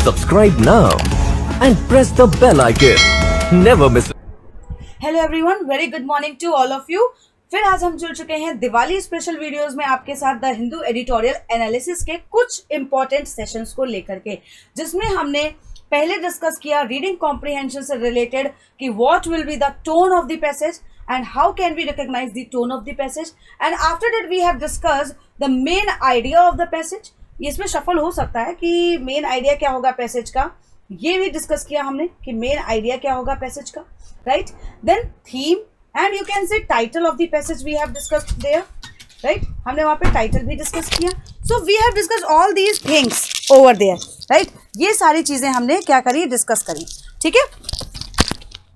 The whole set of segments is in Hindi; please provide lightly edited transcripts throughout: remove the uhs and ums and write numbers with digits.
Subscribe now and press the bell icon. Never miss it. Hello everyone, very good morning to all of you. फिर आज हम जुड़ चुके हैं दिवाली स्पेशल वीडियोस में आपके साथ द हिंदू एडिटोरियल एनालिसिस के कुछ इंपॉर्टेंट सेशंस को लेकर के, जिसमें हमने पहले डिस्कस किया रीडिंग कॉम्प्रिहेंशन से रिलेटेड कि what will be the tone of the passage and how can we recognize the tone of the passage, and after that we have discussed the main idea of the passage। इसमें शफल हो सकता है कि मेन आइडिया क्या होगा पैसेज का, ये भी डिस्कस किया हमने कि मेन आइडिया क्या होगा पैसेज का, right. Then theme and you can say title of the passage we have discussed there, right. हमने वहाँ पे टाइटल भी डिस्कस किया। So we have discussed all these things over there, right. ये सारी चीज़ें हमने क्या करी, डिस्कस करी, ठीक है।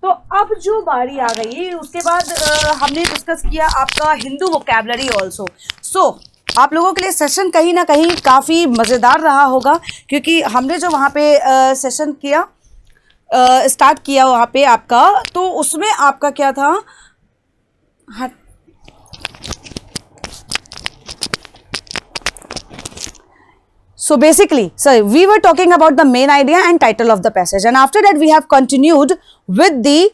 तो अब जो बारी आ गई उसके बाद हमने डिस्कस किया आपका हिंदू वोकैबुलरी ऑल्सो। सो आप लोगों के लिए सेशन कहीं ना कहीं काफ़ी मज़ेदार रहा होगा, क्योंकि हमने जो वहाँ पे सेशन किया स्टार्ट किया वहाँ पे आपका, तो उसमें आपका क्या था, So basically, we were talking about the main idea and title of the passage, and after that we have continued with the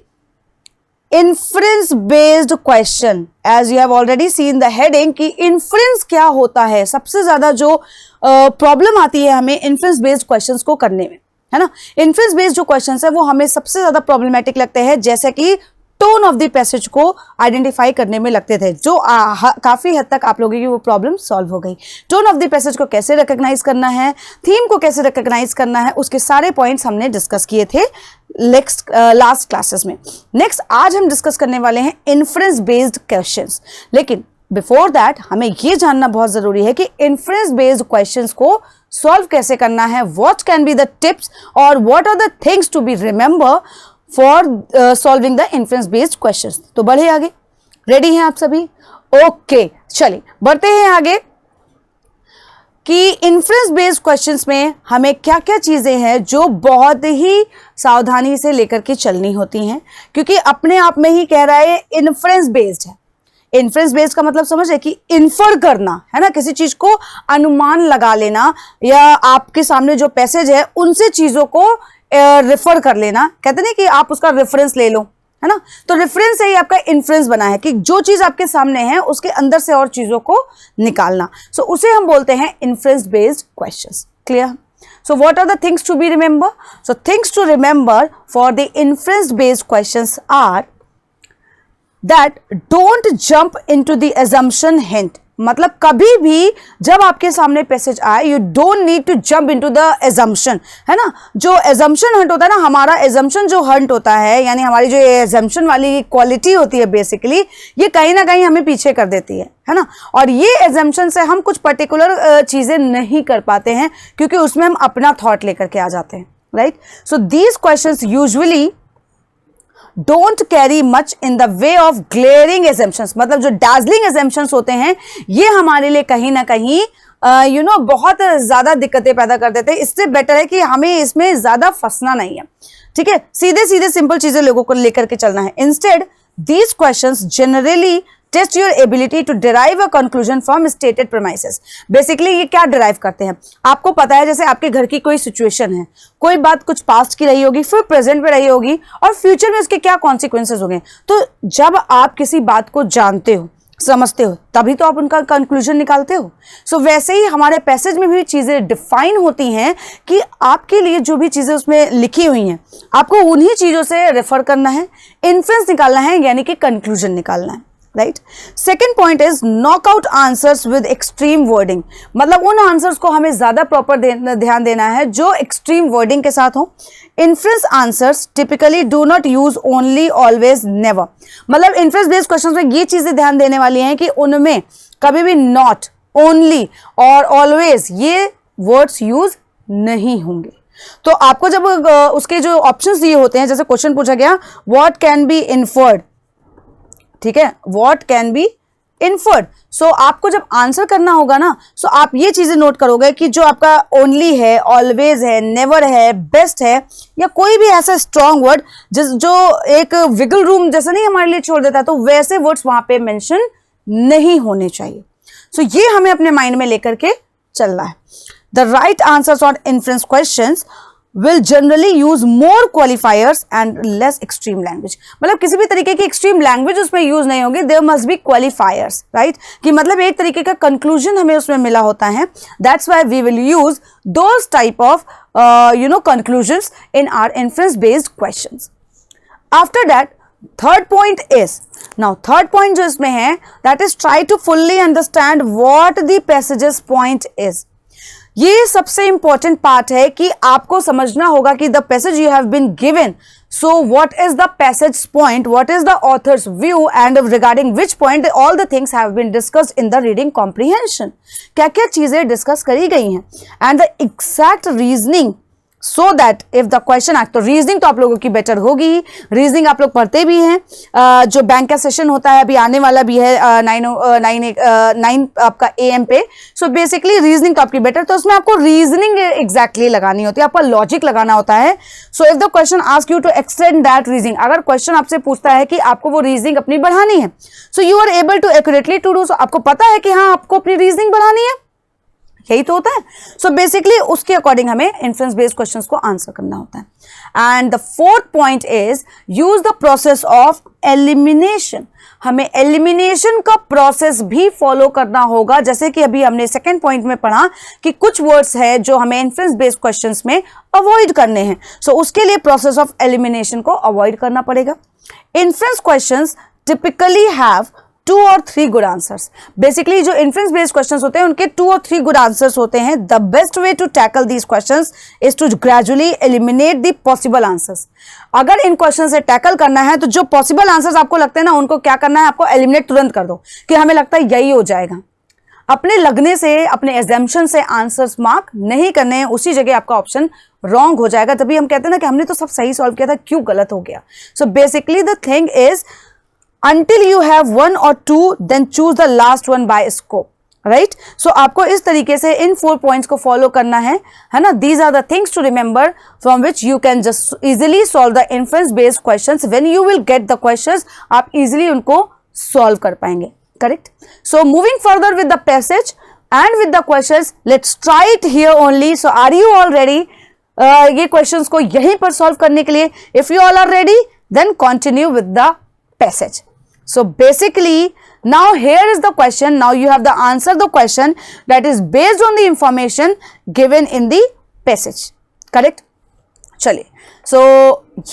inference based question. As you have already seen the heading कि inference क्या होता है, सबसे ज़्यादा जो प्रॉब्लम आती है हमें inference based questions को करने में, है ना। inference based जो questions है वो हमें सबसे ज़्यादा प्रॉब्लमेटिक लगते हैं, जैसे कि टोन ऑफ द पैसेज को आइडेंटिफाई करने में लगते थे, जो काफ़ी हद तक आप लोगों की वो प्रॉब्लम सॉल्व हो गई। टोन ऑफ द पैसेज को कैसे रिकॉग्नाइज करना है, थीम को कैसे रिकॉग्नाइज करना है, उसके सारे पॉइंट्स हमने डिस्कस किए थे लास्ट क्लासेस में। नेक्स्ट आज हम डिस्कस करने वाले हैं इन्फ्रेंस बेस्ड क्वेश्चंस, लेकिन बिफोर दैट हमें ये जानना बहुत ज़रूरी है कि इन्फ्रेंस बेस्ड क्वेश्चंस को सॉल्व कैसे करना है, what can be the tips और what are the things to be remember for solving the inference based questions. तो बढ़े आगे, रेडी हैं आप सभी? ओके, चलिए बढ़ते हैं आगे कि इन्फ्रेंस बेस्ड क्वेश्चंस में हमें क्या क्या चीज़ें हैं जो बहुत ही सावधानी से लेकर के चलनी होती हैं, क्योंकि अपने आप में ही कह रहा है इन्फ्रेंस बेस्ड है। इन्फ्रेंस बेस्ड का मतलब समझ है कि इन्फर करना है ना, किसी चीज़ को अनुमान लगा लेना, या आपके सामने जो पैसेज है उनसे चीज़ों को रेफर कर लेना। कहते हैं कि आप उसका रेफरेंस ले लो, है ना। तो रेफरेंस से ही आपका इन्फ्रेंस बना है कि जो चीज़ आपके सामने है उसके अंदर से और चीज़ों को निकालना। सो उसे हम बोलते हैं inference based questions. Clear? So what are the things to be remember? So things to remember for the inference based questions are that don't jump into the assumption hint। मतलब कभी भी जब आपके सामने पैसेज आए, you don't need to jump into the assumption, है ना। जो एजम्पशन हंट होता है ना, हमारा एजम्पशन जो हंट होता है, यानी हमारी जो एजम्पशन वाली क्वालिटी होती है बेसिकली, ये कहीं ना कहीं हमें पीछे कर देती है ना। और ये एजम्पशन से हम कुछ पर्टिकुलर चीज़ें नहीं कर पाते हैं, क्योंकि उसमें हम अपना थॉट लेकर के आ जाते हैं, right. So these questions usually don't carry much in the way of glaring assumptions. मतलब जो डैजलिंग एजम्पशंस होते हैं ये हमारे लिए कहीं ना कहीं बहुत ज़्यादा दिक्कतें पैदा कर देते हैं। इससे बेटर है कि हमें इसमें ज़्यादा फंसना नहीं है, ठीक है। सीधे सीधे सिंपल चीज़ें लोगों को लेकर के चलना है। Instead these questions generally test your ability to derive a conclusion from stated premises. Basically ये क्या डिराइव करते हैं, आपको पता है जैसे आपके घर की कोई सिचुएशन है, कोई बात कुछ पास्ट की रही होगी, फिर प्रेजेंट में रही होगी, और फ्यूचर में उसके क्या कॉन्सिक्वेंसेज होंगे। तो जब आप किसी बात को जानते हो, समझते हो, तभी तो आप उनका कंक्लूजन निकालते हो। सो वैसे ही हमारे पैसेज में भी चीज़ें डिफाइन होती हैं कि आपके लिए जो भी चीज़ें उसमें लिखी हुई हैं आपको उन्हीं चीज़ों से रेफर करना है, इन्फ्रेंस निकालना है, यानी कि कंक्लूजन निकालना है, right. Second point is knock out answers with extreme wording. मतलब उन आंसर्स को हमें ज्यादा प्रॉपर ध्यान देना है जो एक्सट्रीम वर्डिंग के साथ हो। Inference answers typically do not use only, always, never. मतलब इन्फ्रेंस बेस्ड क्वेश्चंस में ये चीजें ध्यान देने वाली हैं कि उनमें कभी भी नॉट, ओनली और ऑलवेज ये वर्ड्स यूज नहीं होंगे। तो आपको जब उसके जो ऑप्शंस दिए होते हैं, जैसे क्वेश्चन पूछा गया व्हाट कैन बी इन्फर्ड, ठीक है, व्हाट कैन बी इन्फर्ड। सो आपको जब आंसर करना होगा ना, सो आप ये चीजें नोट करोगे कि जो आपका ओनली है, ऑलवेज है, नेवर है, बेस्ट है, या कोई भी ऐसा स्ट्रॉन्ग वर्ड जो एक विगल रूम जैसा नहीं हमारे लिए छोड़ देता है, तो वैसे वर्ड्स वहां पे मेंशन नहीं होने चाहिए। सो ये हमें अपने माइंड में लेकर के चलना है। The right answers on inference questions will generally use more qualifiers and less extreme language. मतलब किसी भी तरीके की extreme language उसमें use नहीं होगी. There must be qualifiers, right? कि मतलब एक तरीके का conclusion हमें उसमें मिला होता है. That's why we will use those type of conclusions in our inference based questions. After that, third point is, now third point जो इसमें है, that is try to fully understand what the passage's point is. ये सबसे इंपॉर्टेंट पार्ट है कि आपको समझना होगा कि the passage you have been given, so what is the passage point, what is the author's view and regarding which point all the things have been discussed in the reading comprehension. क्या क्या चीजें डिस्कस करी गई हैं and the exact reasoning, so that if the question तो रीजनिंग तो आप लोगों की बेटर होगी. रीजनिंग आप लोग पढ़ते भी हैं. जो बैंक का सेशन होता है अभी आने वाला भी है 9 आपका AM पे. सो बेसिकली रीजनिंग तो आपकी बेटर, तो उसमें आपको रीजनिंग एग्जैक्टली लगानी होती है, आपका लॉजिक लगाना होता है. So if the question ask you to extend that reasoning, अगर क्वेश्चन आपसे पूछता है कि आपको वो रीजनिंग अपनी बढ़ानी है, so you are able to accurately to do. So आपको पता है कि हाँ आपको अपनी रीजनिंग बढ़ानी है, यही तो होता है. सो बेसिकली उसके अकॉर्डिंग हमें इन्फ्रेंस बेस्ड क्वेश्चंस को आंसर करना होता है. And the fourth point is use the process of elimination. हमें एलिमिनेशन का प्रोसेस भी फॉलो करना होगा, जैसे कि अभी हमने सेकेंड पॉइंट में पढ़ा कि कुछ वर्ड्स है जो हमें इन्फ्रेंस बेस्ड क्वेश्चंस में अवॉइड करने हैं. सो उसके लिए प्रोसेस ऑफ एलिमिनेशन को अवॉइड करना पड़ेगा. Inference questions typically have 2 or 3 good answers. Basically जो इन्फ्रेंस बेस्ड क्वेश्चंस होते हैं उनके 2 or 3 गुड आंसर्स होते हैं. The best way to tackle these questions is to gradually eliminate the possible answers. अगर इन क्वेश्चन से टैकल करना है तो जो पॉसिबल आंसर्स आपको लगते हैं ना, उनको क्या करना है, आपको एलिमिनेट तुरंत कर दो कि हमें लगता है यही हो जाएगा. अपने लगने से, अपने एजम्पशन से आंसर्स मार्क नहीं करने हैं, उसी जगह आपका ऑप्शन रॉन्ग हो जाएगा. तभी हम कहते हैं ना कि हमने तो सब सही सॉल्व किया था, क्यों गलत हो गया. So basically the thing is until you have 1 or 2, then choose the last one by scope, right? So आपको इस तरीके से इन 4 points को follow करना है ना. These are the things to remember from which you can just easily solve the inference based questions. When you will get the questions, आप easily उनको solve कर पाएंगे, correct? So moving further with the passage and with the questions, let's try it here only. So are you all ready? ये questions को यहीं पर solve करने के लिए, if you all are ready, then continue with the passage. So basically now here is the question. Now you have the answer the question that is based on the information given in the passage, correct? चलिए, so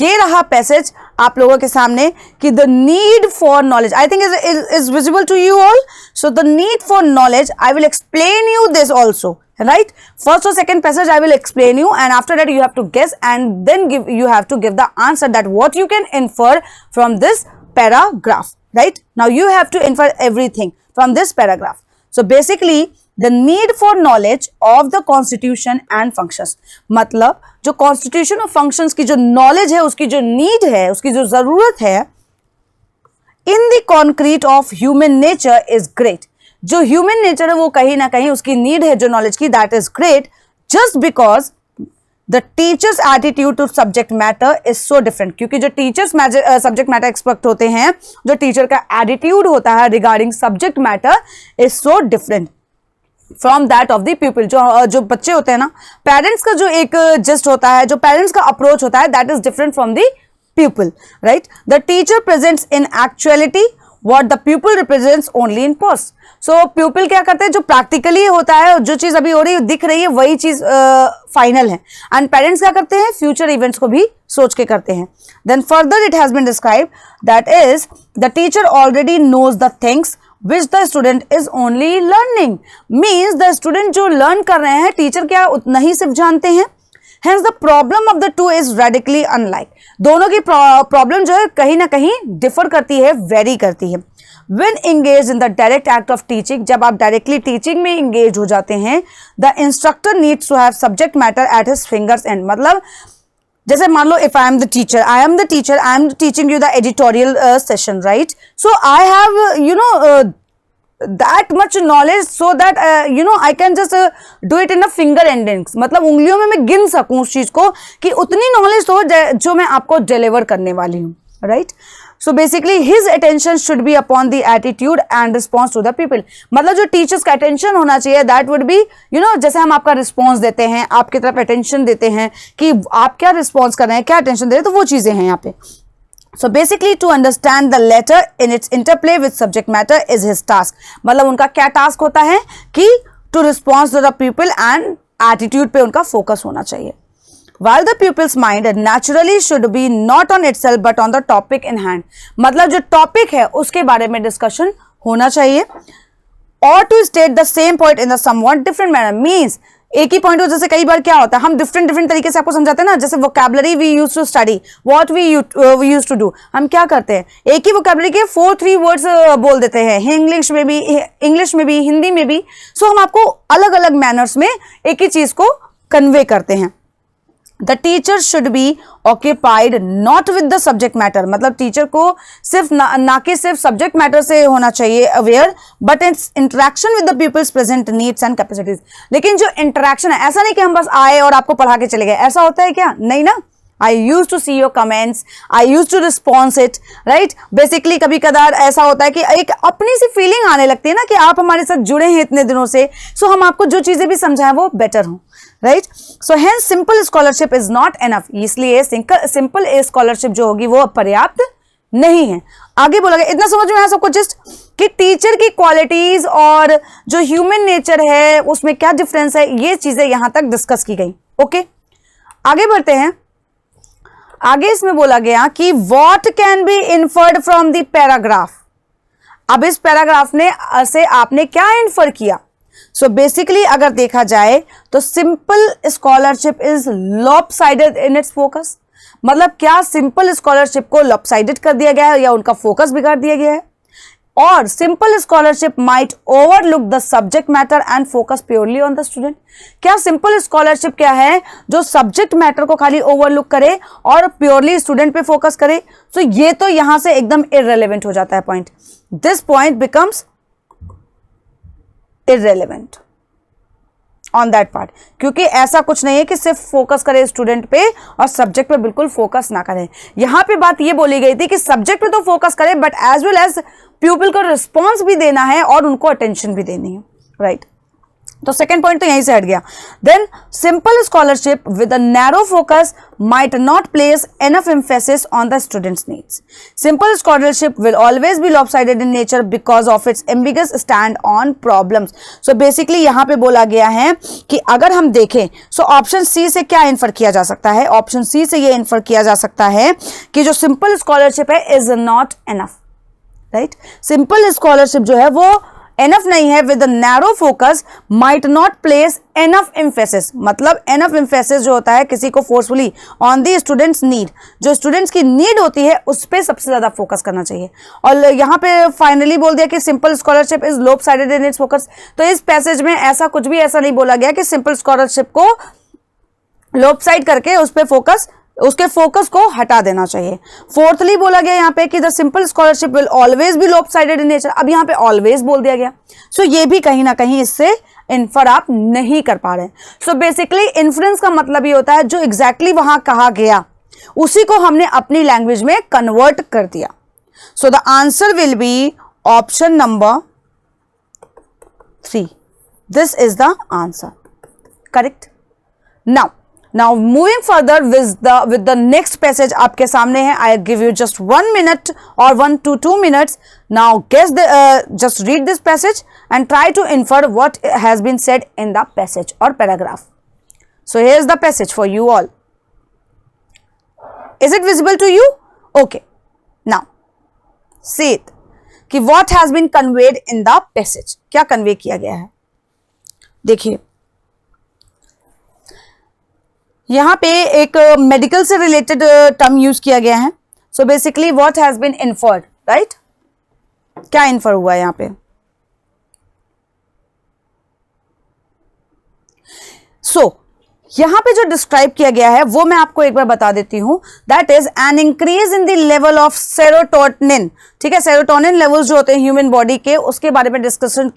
ये रहा passage आप लोगों के सामने कि the need for knowledge, I think is visible to you all. So the need for knowledge, I will explain you this also, right? First or second passage I will explain you, and after that you have to guess, and then you have to give the answer that what you can infer from this paragraph, right? Now you have to infer everything from this paragraph. So basically the need for knowledge of the constitution and functions, मतलब जो constitution और functions की जो knowledge है, उसकी जो need है, उसकी जो जरूरत है, in the concrete of human nature is great. जो human nature है वो कहीं ना कहीं उसकी need है जो knowledge की, that is great, just because the teacher's attitude to subject matter is so different. क्योंकि जो teachers subject matter expert होते हैं, जो teacher का attitude होता है regarding subject matter is so different from that of the pupil. जो बच्चे होते हैं ना, parents का जो एक gist होता है, जो parents का approach होता है, that is different from the pupil, right? The teacher presents in actuality what the pupil represents only in pose. So pupil क्या करते हैं, जो practically होता है, जो चीज अभी हो रही है, दिख रही है, वही चीज फाइनल है. एंड पेरेंट्स क्या करते हैं, फ्यूचर इवेंट्स को भी सोच के करते हैं. Then further it has been describe that is the teacher already knows the things which the student is only learning. Means the student जो learn कर रहे हैं, टीचर क्या उतना ही सिर्फ जानते हैं. Hence the problem of the two is radically unlike. दोनों की प्रॉब्लम जो है कहीं ना कहीं डिफर करती है, वेरी करती है. When engaged in the direct act of teaching, जब आप डायरेक्टली टीचिंग में engage हो जाते हैं, the instructor needs to have subject matter at his fingers end. मतलब जैसे मान लो if I am the teacher, I am teaching you the editorial session, right? So I have that much knowledge so that I can just do it in a finger endings. मतलब उंगलियों में मैं गिन सकूं उस चीज को कि उतनी नॉलेज हो जो मैं आपको डिलीवर करने वाली हूँ, right? So basically his attention should be upon the attitude and response to the people. मतलब जो टीचर्स का अटेंशन होना चाहिए that would be जैसे हम आपका रिस्पॉन्स देते हैं, आपकी तरफ अटेंशन देते हैं कि आप क्या रिस्पॉन्स कर रहे हैं, क्या अटेंशन दे रहे हैं, तो वो चीजें हैं यहाँ पे. So basically to understand the letter in its interplay with subject matter is his task. मतलब उनका क्या टास्क होता है कि to respond to the pupil and attitude पे उनका फोकस होना चाहिए. While the pupil's mind naturally should be not on itself but on the topic in hand. मतलब जो टॉपिक है उसके बारे में डिस्कशन होना चाहिए. Or to state the same point in a somewhat different manner means एक ही पॉइंट हो. जैसे कई बार क्या होता है हम डिफरेंट तरीके से आपको समझाते हैं ना. जैसे vocabulary we use to study, what we use to do. हम क्या करते हैं, एक ही वोकैबुलरी के 4-3 वर्ड्स बोल देते हैं, इंग्लिश में भी, हिंदी में भी. सो हम आपको अलग अलग मैनर्स में एक ही चीज को कन्वे करते हैं. The teacher should be occupied not with the subject matter. मतलब टीचर को सिर्फ ना कि सिर्फ सब्जेक्ट मैटर से होना चाहिए aware, but its interaction with the pupils present needs and capacities. लेकिन जो इंटरेक्शन है, ऐसा नहीं कि हम बस आए और आपको पढ़ा के चले गए. ऐसा होता है क्या? नहीं ना. I used to see your comments, I used to respond it, right? Basically कभी कदार ऐसा होता है कि एक अपनी सी फीलिंग आने लगती है ना कि आप हमारे साथ जुड़े हैं इतने दिनों से, सो हम आपको जो चीजें भी समझाएं वो बेटर हो, right? So hence simple scholarship is not enough. इसलिए सिंपल स्कॉलरशिप जो होगी वो पर्याप्त नहीं है. आगे बोला गया, इतना समझ में आया सबको जस्ट कि टीचर की क्वालिटीज और जो ह्यूमन नेचर है उसमें क्या डिफरेंस है, ये चीजें यहां तक डिस्कस की गई. ओके, आगे बढ़ते हैं. आगे इसमें बोला गया कि what can be inferred from the paragraph. अब इस पैराग्राफ ने से आपने क्या इन्फर किया. सो बेसिकली अगर देखा जाए तो simple scholarship is lopsided in its focus. मतलब क्या सिंपल स्कॉलरशिप को लॉपसाइडेड कर दिया गया है या उनका फोकस बिगाड़ दिया गया है. और simple scholarship might overlook the subject matter and focus purely on the student. क्या सिंपल स्कॉलरशिप क्या है जो सब्जेक्ट मैटर को खाली ओवरलुक करे और प्योरली स्टूडेंट पे फोकस करे. तो ये तो यहां से एकदम इररेलेवेंट हो जाता है point. This point becomes irrelevant on that part, क्योंकि ऐसा कुछ नहीं है कि सिर्फ फोकस करे स्टूडेंट पे और सब्जेक्ट पे बिल्कुल फोकस ना करे. यहां पे बात ये बोली गई थी कि सब्जेक्ट पे तो फोकस करे but as well as pupil को रिस्पॉन्स भी देना है और उनको अटेंशन भी देनी है, राइट? तो सेकेंड पॉइंट तो यहीं से हट गया. Then simple scholarship with a narrow focus might not place enough emphasis on the students needs. Simple scholarship will always be lopsided in nature because of its ambiguous stand on problems. So basically यहां पे बोला गया है कि अगर हम देखें सो ऑप्शन सी से क्या इन्फर किया जा सकता है. ऑप्शन सी से ये इन्फर किया जा सकता है कि जो सिंपल स्कॉलरशिप है is not enough, right? Simple scholarship जो है वो एनफ नहीं है. With narrow focus might not place enough emphasis. मतलब एनफ एम्फेसिस जो होता है किसी को forcefully on the students need, जो स्टूडेंट्स की नीड होती है उस पर सबसे ज्यादा फोकस करना चाहिए. और यहाँ पे फाइनली बोल दिया कि simple scholarship is lopsided in its focus. तो इस पैसेज में ऐसा कुछ भी ऐसा नहीं बोला गया कि सिंपल स्कॉलरशिप को लोपसाइड करके उस पर फोकस, उसके फोकस को हटा देना चाहिए. फोर्थली बोला गया यहाँ पे कि the simple scholarship will always be lopsided in nature. अब यहाँ पे ऑलवेज बोल दिया गया. सो ये भी कहीं ना कहीं इससे इन्फर आप नहीं कर पा रहे. सो बेसिकली इन्फ्रेंस का मतलब ये होता है जो एग्जैक्टली वहां कहा गया उसी को हमने अपनी लैंग्वेज में कन्वर्ट कर दिया. So the answer will be option number 3. This is the answer, correct. Now moving further with the next passage आपके सामने है. I give you just 1 minute or 1 to 2 minutes. Now just read this passage and try to infer what has been said in the passage or paragraph. So here's the passage for you all. Is it visible to you? Okay. Now see it कि what has been conveyed in the passage. क्या convey किया गया है देखिए. यहां पे एक मेडिकल से रिलेटेड टर्म यूज किया गया है. So basically what has been inferred, right? क्या इन्फर हुआ है यहां पे? सो यहां पे जो डिस्क्राइब किया गया है वो मैं आपको एक बार बता देती हूं, that is an increase in the level of serotonin. ठीक है, सेरोटोनिन लेवल्स जो होते हैं ह्यूमन बॉडी के, उसके बारे में डिस्कशन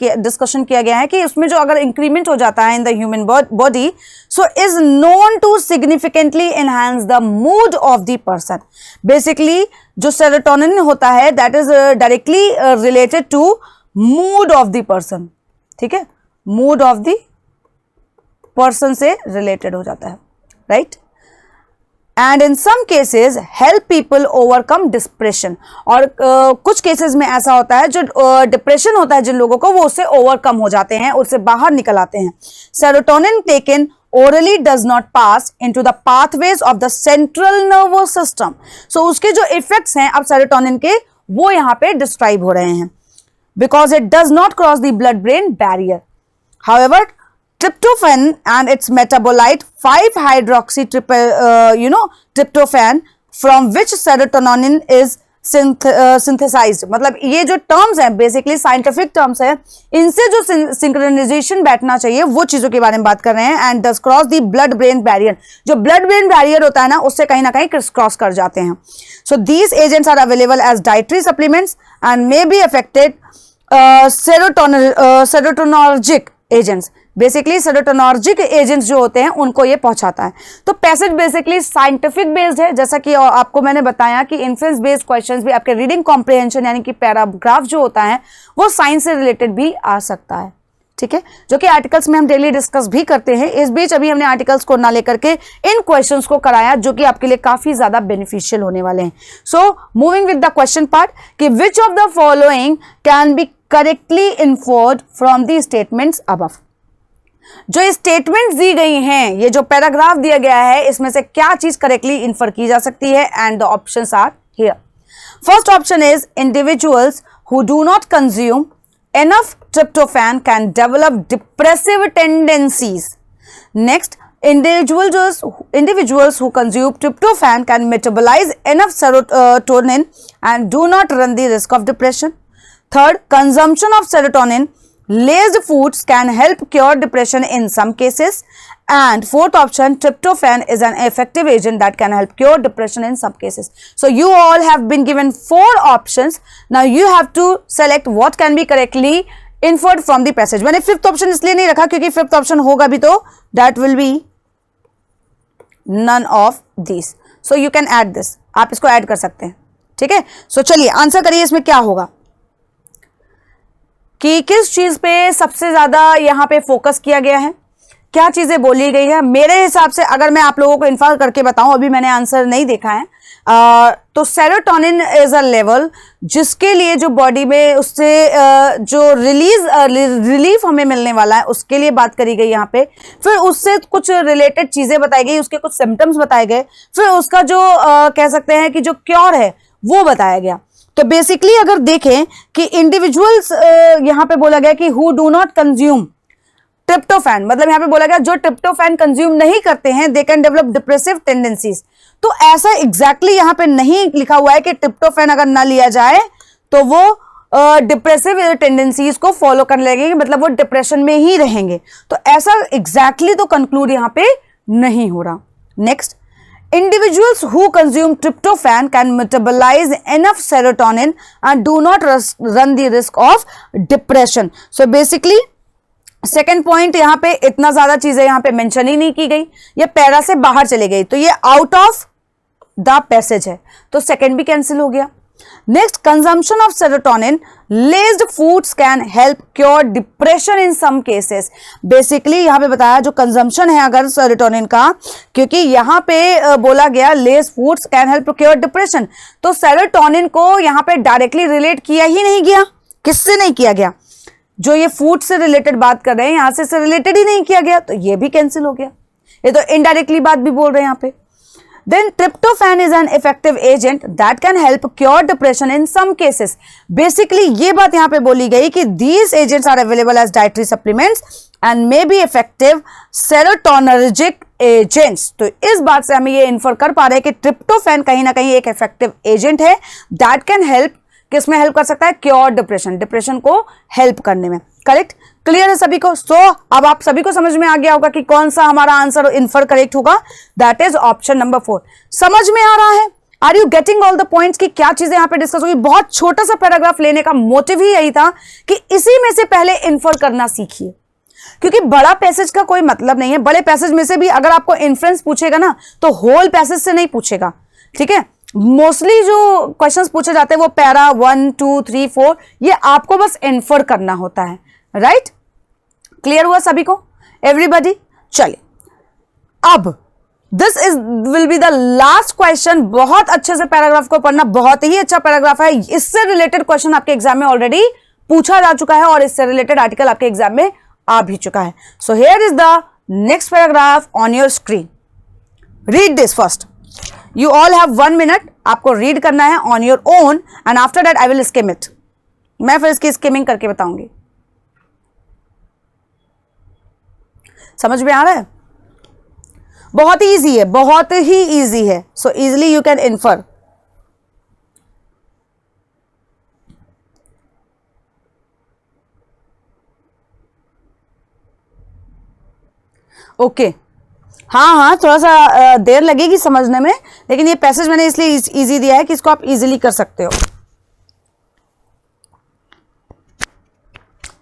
किया गया है कि उसमें जो अगर इंक्रीमेंट हो जाता है in the human body, so is known to significantly enhance the mood of the person. Basically जो सेरोटोनिन होता है that is directly related to mood of the person. ठीक है, मूड ऑफ द पर्सन से रिलेटेड हो जाता है, right. And in some cases help people overcome depression. और कुछ केसेस में ऐसा होता है जो डिप्रेशन होता है जिन लोगों को, वो उससे ओवरकम हो जाते हैं, उससे बाहर निकल आते हैं। Serotonin taken orally does not pass into the pathways of the central nervous system. So उसके जो इफेक्ट्स हैं अब सेरोटोनिन के, वो यहाँ पे डिस्क्राइब हो रहे हैं, because it does not cross the blood brain barrier. However, tryptophan and its metabolite 5-hydroxy tryptophan from which serotonin is synthesized. मतलब ये जो टर्म्स हैं बेसिकली साइंटिफिक टर्म्स हैं, इनसे जो सिंक्रोनाइजेशन बैठना चाहिए वो चीजों के बारे में बात कर रहे हैं। And does cross the blood brain barrier, जो ब्लड ब्रेन बैरियर होता है ना, उससे कहीं ना कहीं क्रॉस कर जाते हैं। So these agents are available as dietary supplements and may be affected serotonergic agents. Basically serotonergic agents जो होते हैं उनको ये पहुंचाता है। तो पैसेज बेसिकली साइंटिफिक बेस्ड है, जैसा कि आपको मैंने बताया कि इन्फ्रेंस बेस्ड क्वेश्चंस भी आपके रीडिंग कॉम्प्रिहेंशन यानी कि पैराग्राफ जो होता है वो साइंस से रिलेटेड भी आ सकता है। ठीक है, जो कि आर्टिकल्स में हम डेली डिस्कस भी करते हैं। इस बीच अभी हमने आर्टिकल्स को ना लेकर के इन क्वेश्चंस को कराया, जो कि आपके लिए काफी ज्यादा बेनिफिशियल होने वाले हैं। So moving with the question part कि which of the following can be correctly inferred from the statements above. जो स्टेटमेंट्स दी गई हैं, ये जो पैराग्राफ दिया गया है, इसमें से क्या चीज करेक्टली इन्फर की जा सकती है? And the options are here. First option is individuals who do not consume enough tryptophan can develop depressive tendencies. Next, individuals who consume tryptophan can metabolize enough serotonin and do not run the risk of depression. Third, consumption of serotonin laced foods can help cure depression in some cases. And fourth option, tryptophan is an effective agent that can help cure depression in some cases. So you all have been given 4 options. Now you have to select what can be correctly inferred from the passage. मैंने 5th option इसलिए नहीं रखा क्योंकि 5th option होगा भी तो that will be none of these. So you can add this. आप इसको ऐड कर सकते हैं। ठीक है, so चलिए आंसर करिए इसमें क्या होगा कि किस चीज पे सबसे ज्यादा यहां पे फोकस किया गया है, क्या चीजें बोली गई है। मेरे हिसाब से अगर मैं आप लोगों को इन्फर करके बताऊं, अभी मैंने आंसर नहीं देखा है, तो सेरोटोनिन इज अ लेवल जिसके लिए जो बॉडी में उससे जो रिलीफ हमें मिलने वाला है उसके लिए बात करी गई यहाँ पे। फिर उससे कुछ रिलेटेड चीजें बताई गई, उसके कुछ सिम्टम्स बताए गए, फिर उसका जो कह सकते हैं कि जो क्योर है वो बताया गया। तो बेसिकली अगर देखें कि इंडिविजुअल्स यहाँ पे बोला गया कि who do not consume tryptophan, मतलब यहाँ पे बोला गया जो ट्रिप्टोफैन कंज्यूम नहीं करते हैं they can develop depressive tendencies. तो ऐसा एग्जैक्टली यहाँ पे नहीं लिखा हुआ है कि ट्रिप्टोफैन अगर ना लिया जाए तो वो डिप्रेसिव टेंडेंसीज को फॉलो करने लगेंगे, मतलब वो डिप्रेशन में ही रहेंगे। तो ऐसा एग्जैक्टली तो कंक्लूड यहाँ पे नहीं हो रहा। Next, individuals who consume tryptophan can metabolize enough serotonin and do not run the risk of depression. So basically second point यहाँ पे इतना ज्यादा चीजें यहाँ पे मेंशन ही नहीं की गई, ये पैरा से बाहर चले गई, तो ये आउट ऑफ द पैसेज है, तो सेकेंड भी कैंसिल हो गया। Next, consumption of serotonin laced foods can help cure depression in some cases. Basically यहाँ पे बताया जो कंजम्पशन है अगर सेरोटोनिन का, क्योंकि यहाँ पे बोला गया लेस्ड foods can help cure depression, तो सेरोटोनिन को यहाँ पे डायरेक्टली रिलेट किया ही नहीं गया। किससे नहीं किया गया? जो ये फूड से रिलेटेड बात कर रहे हैं यहां से रिलेटेड ही नहीं किया गया, तो ये भी कैंसिल हो गया। ये तो इनडायरेक्टली बात भी बोल रहे हैं यहाँ पे। Then tryptophan is an effective agent that can help cure depression in some cases. Basically ये बात यहाँ पे बोली गई कि these agents are available as dietary supplements and may be effective serotonergic agents. तो इस बात से हमें ये इन्फर कर पा रहे हैं कि ट्रिप्टोफैन कहीं ना कहीं एक इफेक्टिव एजेंट है that can help, किसमें हेल्प कर सकता है? क्योर डिप्रेशन, डिप्रेशन को हेल्प करने में। करेक्ट, क्लियर है सभी को? सो अब आप सभी को समझ में आ गया होगा कि कौन सा हमारा आंसर इन्फर करेक्ट होगा, दैट इज ऑप्शन नंबर 4। समझ में आ रहा है? Are you getting all the points की क्या चीजें यहां पे डिस्कस होगी? बहुत छोटा सा पैराग्राफ लेने का मोटिव ही यही था कि इसी में से पहले इन्फर करना सीखिए, क्योंकि बड़ा पैसेज का कोई मतलब नहीं है। बड़े पैसेज में से भी अगर आपको इन्फ्रेंस पूछेगा ना तो होल पैसेज से नहीं पूछेगा, ठीक है? मोस्टली जो क्वेश्चंस पूछे जाते हैं वो पैरा 1, 2, 3, 4, ये आपको बस इन्फर करना होता है, राइट? क्लियर हुआ सभी को? एवरीबॉडी, चलिए अब this is will be the last question. बहुत अच्छे से पैराग्राफ को पढ़ना, बहुत ही अच्छा पैराग्राफ है। इससे रिलेटेड क्वेश्चन आपके एग्जाम में ऑलरेडी पूछा जा चुका है और इससे रिलेटेड आर्टिकल आपके एग्जाम में आ भी चुका है। So here is the next paragraph on your screen. Read this first. You all have 1 minute, आपको रीड करना है on your own and after that I will scheme it. मैं फिर इसकी स्किमिंग करके बताऊंगी। समझ में आ रहा है? बहुत ही इजी है, बहुत ही इजी है। So easily you can infer. Okay, हाँ, थोड़ा सा देर लगेगी समझने में, लेकिन ये पैसेज मैंने इसलिए इजी दिया है कि इसको आप इजीली कर सकते हो।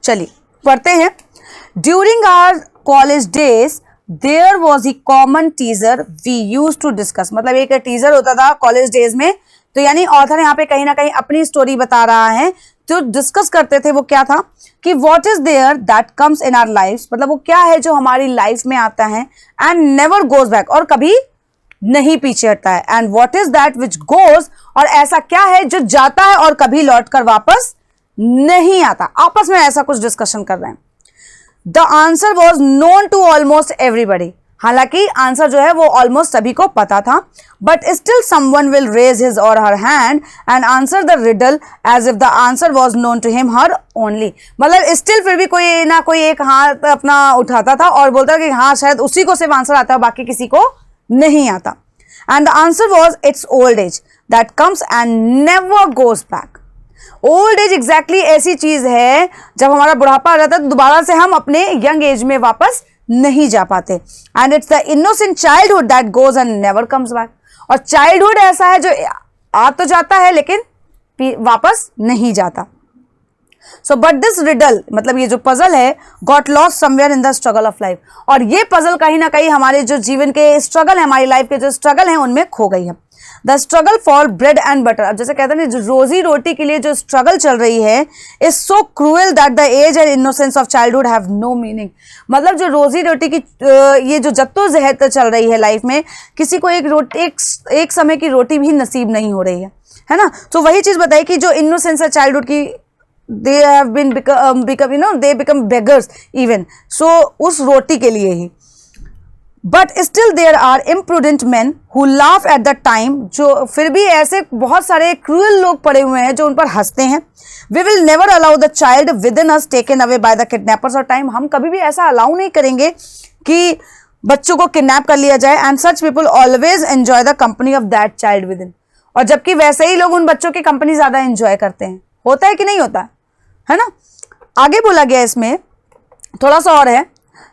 चलिए पढ़ते हैं। During our college days there was a common teaser we use to discuss. मतलब एक टीजर होता था कॉलेज डेज में, तो यानी ऑथर यहाँ पे कहीं ना कहीं अपनी स्टोरी बता रहा है। जो डिस्कस करते थे वो क्या था कि what is there that comes in our life, मतलब वो क्या है जो हमारी लाइफ में आता है एंड नेवर गोज बैक, और कभी नहीं पीछे हटता है। And what is that which goes, और ऐसा क्या है जो जाता है और कभी लौट कर वापस नहीं आता। आपस में ऐसा कुछ डिस्कशन कर रहे हैं। The answer was known to almost everybody. हालांकि आंसर जो है वो ऑलमोस्ट सभी को पता था, but still someone will raise his or her hand and answer the riddle as if the answer was known to him her only. मतलब स्टिल फिर भी कोई ना कोई एक हाथ अपना उठाता था और बोलता कि हाँ शायद उसी को सिर्फ आंसर आता है, बाकी किसी को नहीं आता। And the answer was it's old age that comes and never goes back. Old age exactly ऐसी चीज है जब हमारा बुढ़ापा आ जाता है तो दोबारा से हम अपने यंग एज में वापस नहीं जा पाते। And it's the innocent childhood that goes and never comes back. और चाइल्डहुड ऐसा है जो आ तो जाता है लेकिन वापस नहीं जाता। सो बट दिस रिडल, मतलब ये जो पजल है, got lost somewhere in the struggle of life. और ये पजल कहीं ना कहीं हमारे जो जीवन के स्ट्रगल है, हमारी लाइफ के जो स्ट्रगल है उनमें खो गई है। The struggle for bread and butter, अब जैसे कहते हैं जो रोजी रोटी के लिए जो स्ट्रगल चल रही है, is so cruel that the age and innocence of childhood have no meaning. मतलब जो रोजी रोटी की ये जो जद्दोजहद चल रही है लाइफ में, किसी को एक समय की रोटी भी नसीब नहीं हो रही है ना। तो वही चीज बताई कि जो इनोसेंस है चाइल्डहुड की, they have been become they become beggars even, so उस रोटी के लिए ही। but still there are imprudent men who laugh at the time, जो फिर भी ऐसे बहुत सारे क्रूअल लोग पड़े हुए हैं जो उन पर हंसते हैं। we will never allow the child within us taken away by the kidnappers of time, हम कभी भी ऐसा अलाउ नहीं करेंगे कि बच्चों को किडनैप कर लिया जाए। and such people always enjoy the company of that child within, और जबकि वैसे ही लोग उन बच्चों की कंपनी ज्यादा एंजॉय करते हैं। होता है कि नहीं होता है ना। आगे बोला गया इसमें थोड़ा सा और है,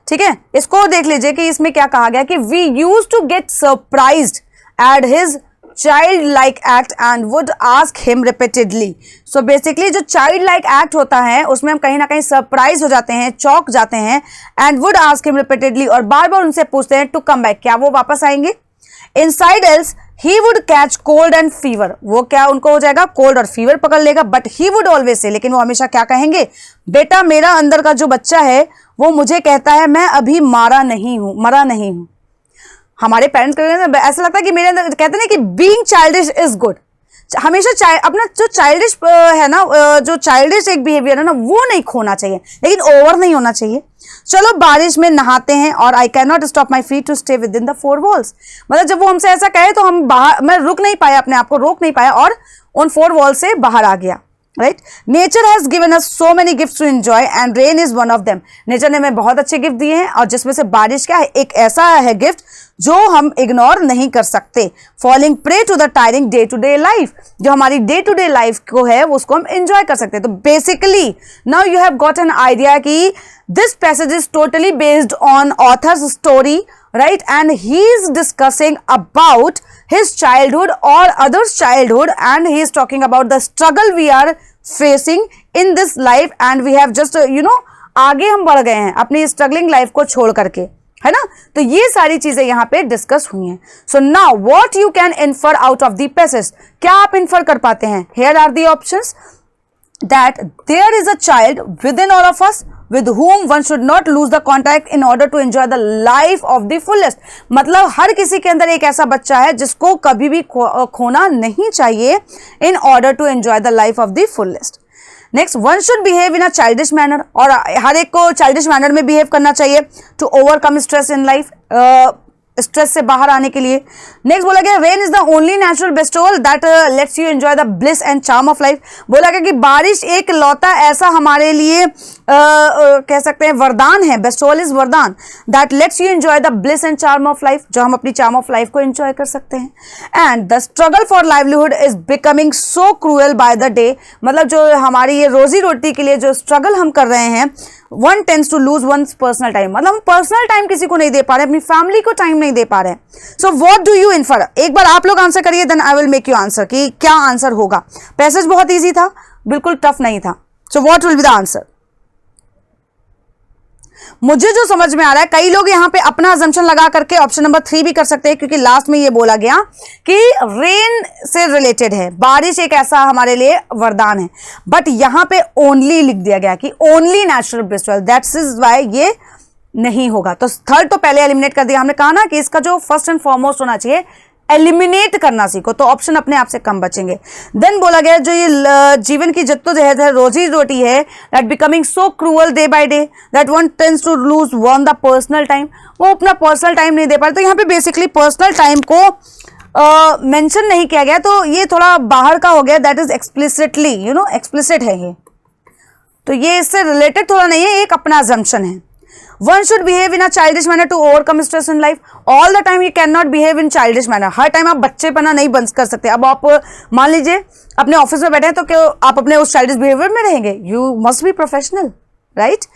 ठीक है, इसको देख लीजिए कि इसमें क्या कहा गया कि we use to get surprised at his child like act and would ask him repeatedly. So basically जो चाइल्ड लाइक एक्ट होता है उसमें हम कहीं ना कहीं सरप्राइज हो जाते हैं, चौंक जाते हैं। And would ask him repeatedly, और बार बार उनसे पूछते हैं टू कम बैक, क्या वो वापस आएंगे। Inside else he would catch cold and fever, वो क्या उनको हो जाएगा, कोल्ड और फीवर पकड़ लेगा। But he would always say, लेकिन वो हमेशा क्या कहेंगे, बेटा मेरा अंदर का जो बच्चा है वो मुझे कहता है मैं अभी मरा नहीं हूं। हमारे पेरेंट्स ऐसा लगता है कि मेरे अंदर कहते हैं कि बीइंग चाइल्डिश इज गुड। हमेशा अपना जो चाइल्डिश है ना, जो चाइल्डिश एक बिहेवियर है ना, वो नहीं खोना चाहिए, लेकिन ओवर नहीं होना चाहिए। चलो बारिश में नहाते हैं और I can not stop my feet to stay within the 4 walls. मतलब जब वो हमसे ऐसा कहे तो हम बाहर, मैं रुक नहीं पाया, अपने आप को रोक नहीं पाया और उन 4 वॉल से बाहर आ गया। Right. Nature has given us so many gifts to enjoy and rain is one of them. Nature ने हमें बहुत अच्छे गिफ्ट दिए हैं और जिसमें से बारिश क्या है, एक ऐसा है गिफ्ट जो हम इग्नोर नहीं कर सकते. Falling prey to the tiring day to day life, जो हमारी डे टू डे लाइफ को है उसको हम एंजॉय कर सकते हैं. तो basically now you have got an idea कि this passage is totally based on author's story, right? And he is discussing about his childhood or others' childhood, and he is talking about the struggle we are facing in this life, and we have just आगे हम बढ़ गए हैं अपनी स्ट्रगलिंग लाइफ को छोड़ करके, है ना. तो ये सारी चीजें यहाँ पे डिस्कस हुई हैं. So now what you can infer out of the passage, क्या आप इन्फर कर पाते हैं? Here are the options. that there is a child within all of us with whom one should not lose the contact in order to enjoy the life of the fullest. मतलब हर किसी के अंदर एक ऐसा बच्चा है जिसको कभी भी खोना नहीं चाहिए in order to enjoy the life of the fullest. Next, one should behave in a childish manner, और हर एक को childish manner में behave करना चाहिए to overcome stress in life, stress से बाहर आने के लिए. नेक्स्ट बोला गया rain is the only natural bestowal that lets you enjoy the bliss and charm of life. बोला गया कि बारिश एक लौता ऐसा हमारे लिए कह सकते हैं वरदान है, बेस्टोवल इज वरदान, that lets you enjoy the bliss and charm of life, जो हम अपनी चार्म ऑफ लाइफ को एंजॉय कर सकते हैं. And the struggle for livelihood is becoming so cruel by the day, मतलब जो हमारी ये रोजी रोटी के लिए जो स्ट्रगल हम कर रहे हैं, one tends to lose one's personal time, मतलब हम पर्सनल टाइम किसी को नहीं दे पा रहे, अपनी फैमिली को टाइम नहीं दे पा रहे हैं. So what do you infer? एक बार आप लोग आंसर करिए, then I will make you answer कि क्या आंसर होगा. पैसेज बहुत इजी था, बिल्कुल टफ नहीं था. So what will be the answer? मुझे जो समझ में आ रहा है, कई लोग यहां पे अपना अजम्पशन लगा करके ऑप्शन नंबर 3 भी कर सकते हैं, क्योंकि लास्ट में ये बोला गया कि रेन से रिलेटेड है, बारिश एक ऐसा हमारे लिए वरदान है. बट यहां पे ओनली लिख दिया गया कि only natural bestowal, that's is why ये नहीं होगा. तो थर्ड तो पहले एलिमिनेट कर दिया. हमने कहा ना कि इसका जो फर्स्ट एंड फॉरमोस्ट होना चाहिए, एलिमिनेट करना सीखो, तो ऑप्शन अपने आप से कम बचेंगे. देन बोला गया जो ये जीवन की जद्दोजहद है, रोजी रोटी है, that becoming so cruel day by day that one tends to lose one the personal time, वो अपना पर्सनल टाइम नहीं दे पा रहे. तो यहाँ पे बेसिकली पर्सनल टाइम को मेंशन नहीं किया गया, तो ये थोड़ा बाहर का हो गया, दैट इज एक्सप्लिसिटली एक्सप्लिसिट है ये, तो ये इससे रिलेटेड थोड़ा नहीं है, एक अपना assumption है. One should behave in a childish manner to overcome stress in life. All the time you cannot behave in childish manner. Her time आप बच्चेपना नहीं बंद कर सकते. अब आप मान लीजिए अपने ऑफिस में बैठे हैं, तो क्या आप अपने उस childish behavior में रहेंगे? You must be professional, right?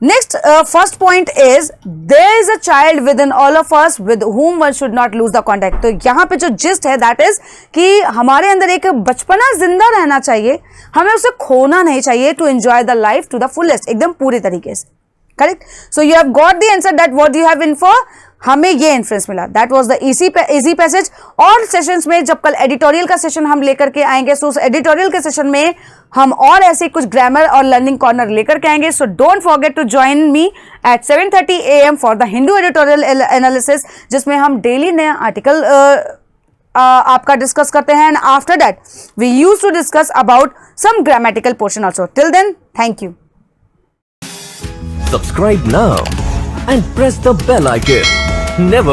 Next, first point is there is a child within all of us with whom one should not lose the contact. तो यहाँ पे जो gist है that is कि हमारे अंदर एक बचपना जिंदा रहना चाहिए, हमें उसे खोना नहीं चाहिए to enjoy the life to the fullest, एकदम पूरी तरीके से. Correct. So you have got the answer that what you have infer, हमें ये इन्फ्लुएंस मिला. That was the easy passage. और सेशंस में जब कल एडिटोरियल का सेशन हम लेकर के आएंगे, सो उस एडिटोरियल के सेशन में हम और ऐसे कुछ ग्रामर और लर्निंग कॉर्नर लेकर के आएंगे. So don't forget to join me at 7:30 AM for the Hindu editorial analysis, जिसमें हम डेली नया आर्टिकल आपका डिस्कस करते हैं. And after that we use to discuss about some grammatical portion also. Till then, thank you. Subscribe now and press the bell icon. Never